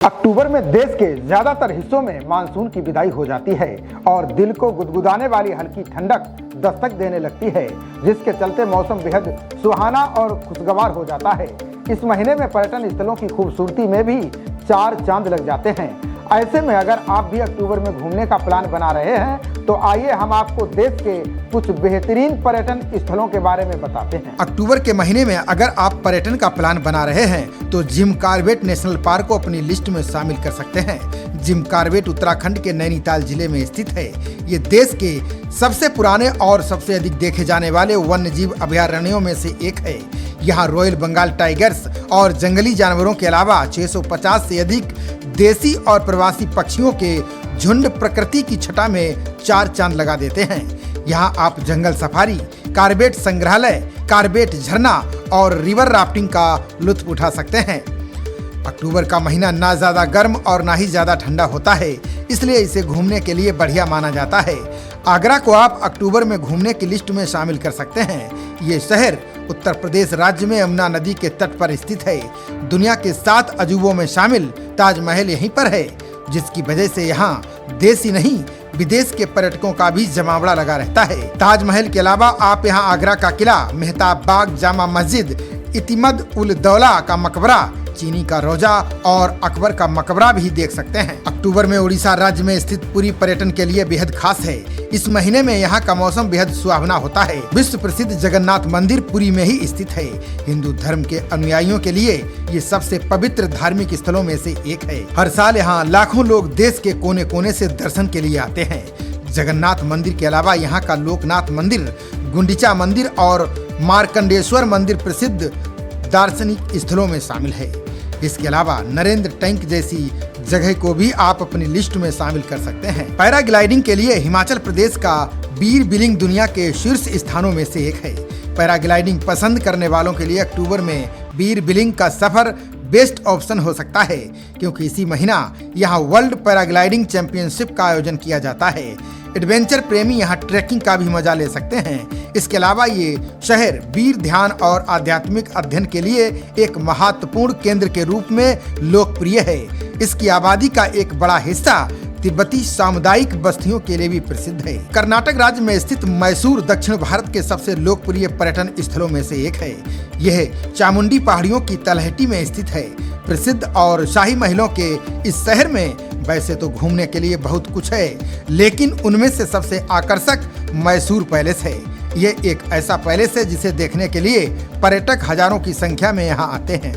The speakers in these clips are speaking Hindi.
अक्टूबर में देश के ज्यादातर हिस्सों में मानसून की विदाई हो जाती है और दिल को गुदगुदाने वाली हल्की ठंडक दस्तक देने लगती है, जिसके चलते मौसम बेहद सुहाना और खुशगवार हो जाता है। इस महीने में पर्यटन स्थलों की खूबसूरती में भी चार चांद लग जाते हैं। ऐसे में अगर आप भी अक्टूबर में घूमने का प्लान बना रहे हैं तो आइए हम आपको देश के कुछ बेहतरीन पर्यटन स्थलों के बारे में बताते हैं। अक्टूबर के महीने में अगर आप पर्यटन का प्लान बना रहे हैं तो जिम कॉर्बेट नेशनल पार्क को अपनी लिस्ट में शामिल कर सकते हैं। जिम कॉर्बेट उत्तराखंड के नैनीताल जिले में स्थित है। ये देश के सबसे पुराने और सबसे अधिक देखे जाने वाले वन्य जीव अभयारण्यों में से एक है। यहाँ रॉयल बंगाल टाइगर्स और जंगली जानवरों के अलावा 650 से अधिक देसी और प्रवासी पक्षियों के झुंड प्रकृति की छटा में चार चांद लगा देते हैं। यहाँ आप जंगल सफारी, कॉर्बेट संग्रहालय, कॉर्बेट झरना और रिवर राफ्टिंग का लुत्फ उठा सकते हैं। अक्टूबर का महीना ना ज्यादा गर्म और ना ही ज्यादा ठंडा होता है, इसलिए इसे घूमने के लिए बढ़िया माना जाता है। आगरा को आप अक्टूबर में घूमने की लिस्ट में शामिल कर सकते हैं। ये शहर उत्तर प्रदेश राज्य में यमुना नदी के तट पर स्थित है। दुनिया के 7 अजूबों में शामिल ताजमहल यहीं पर है, जिसकी वजह से यहाँ देश ही नहीं विदेश के पर्यटकों का भी जमावड़ा लगा रहता है। ताजमहल के अलावा आप यहाँ आगरा का किला, मेहताब बाग, जामा मस्जिद, इतिमद उल दौला का मकबरा, चीनी का रोजा और अकबर का मकबरा भी देख सकते हैं। अक्टूबर में उड़ीसा राज्य में स्थित पुरी पर्यटन के लिए बेहद खास है। इस महीने में यहाँ का मौसम बेहद सुहावना होता है। विश्व प्रसिद्ध जगन्नाथ मंदिर पुरी में ही स्थित है। हिंदू धर्म के अनुयायियों के लिए ये सबसे पवित्र धार्मिक स्थलों में से एक है। हर साल यहाँ लाखों लोग देश के कोने कोने से दर्शन के लिए आते हैं। जगन्नाथ मंदिर के अलावा यहाँ का लोकनाथ मंदिर, गुंडीचा मंदिर और मार्कंडेश्वर मंदिर प्रसिद्ध दार्शनिक स्थलों में शामिल है। इसके अलावा नरेंद्र टैंक जैसी जगह को भी आप अपनी लिस्ट में शामिल कर सकते हैं। पैराग्लाइडिंग के लिए हिमाचल प्रदेश का बीर बिलिंग दुनिया के शीर्ष स्थानों में से एक है। पैराग्लाइडिंग पसंद करने वालों के लिए अक्टूबर में बीर बिलिंग का सफर बेस्ट ऑप्शन हो सकता है, क्योंकि इसी महीना यहाँ वर्ल्ड पैराग्लाइडिंग चैंपियनशिप का आयोजन किया जाता है। एडवेंचर प्रेमी यहाँ ट्रैकिंग का भी मजा ले सकते हैं। इसके अलावा ये शहर वीर ध्यान और आध्यात्मिक अध्ययन के लिए एक महत्वपूर्ण केंद्र के रूप में लोकप्रिय है। इसकी आबादी का एक बड़ा हिस्सा तिब्बती सामुदायिक बस्तियों के लिए भी प्रसिद्ध है। कर्नाटक राज्य में स्थित मैसूर दक्षिण भारत के सबसे लोकप्रिय पर्यटन स्थलों में से एक है। यह चामुंडी पहाड़ियों की तलहटी में स्थित है। प्रसिद्ध और शाही महलों के इस शहर में वैसे तो घूमने के लिए बहुत कुछ है, लेकिन उनमें से सबसे आकर्षक मैसूर पैलेस है। ये एक ऐसा पैलेस है जिसे देखने के लिए पर्यटक हजारों की संख्या में यहाँ आते हैं।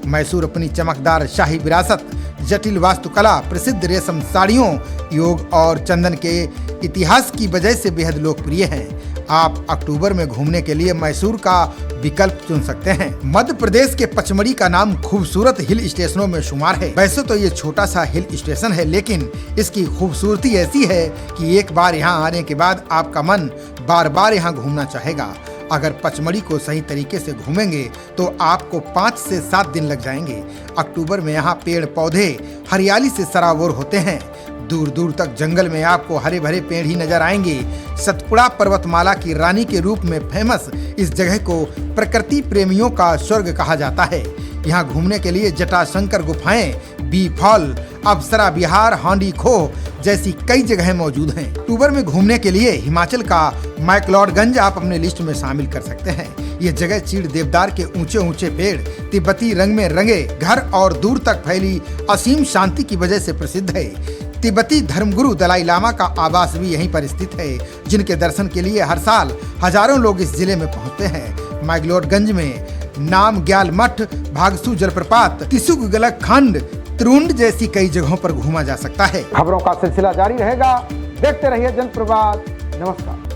मैसूर अपनी चमकदार शाही विरासत, जटिल वास्तुकला, प्रसिद्ध रेशम साड़ियों, योग और चंदन के इतिहास की वजह से बेहद लोकप्रिय हैं। आप अक्टूबर में घूमने के लिए मैसूर का विकल्प चुन सकते हैं। मध्य प्रदेश के पचमढ़ी का नाम खूबसूरत हिल स्टेशनों में शुमार है। वैसे तो ये छोटा सा हिल स्टेशन है, लेकिन इसकी खूबसूरती ऐसी है कि एक बार यहाँ आने के बाद आपका मन बार बार यहाँ घूमना चाहेगा। अगर पचमढ़ी को सही तरीके से घूमेंगे तो आपको 5 से 7 दिन लग जाएंगे। अक्टूबर में यहाँ पेड़ पौधे हरियाली से सराबोर होते हैं। दूर दूर तक जंगल में आपको हरे भरे पेड़ ही नजर आएंगे। सतपुड़ा पर्वतमाला की रानी के रूप में फेमस इस जगह को प्रकृति प्रेमियों का स्वर्ग कहा जाता है। यहाँ घूमने के लिए जटाशंकर गुफाएं, बी फॉल, अप्सरा विहार, हांडी खो जैसी कई जगहें मौजूद हैं। अक्टूबर में घूमने के लिए हिमाचल का मैक्लोडगंज आप अपने लिस्ट में शामिल कर सकते हैं। ये जगह चीड़ देवदार के ऊंचे ऊंचे पेड़, तिब्बती रंग में रंगे घर और दूर तक फैली असीम शांति की वजह से प्रसिद्ध है। तिब्बती धर्मगुरु दलाई लामा का आवास भी यहीं पर स्थित है, जिनके दर्शन के लिए हर साल हजारों लोग इस जिले में पहुंचते हैं। मैक्लोडगंज में नाम ग्याल मठ, भागसू जलप्रपात, तिसुक गलक खंड, त्रुंड जैसी कई जगहों पर घूमा जा सकता है। खबरों का सिलसिला जारी रहेगा। देखते रहिए जनप्रवाद। नमस्कार।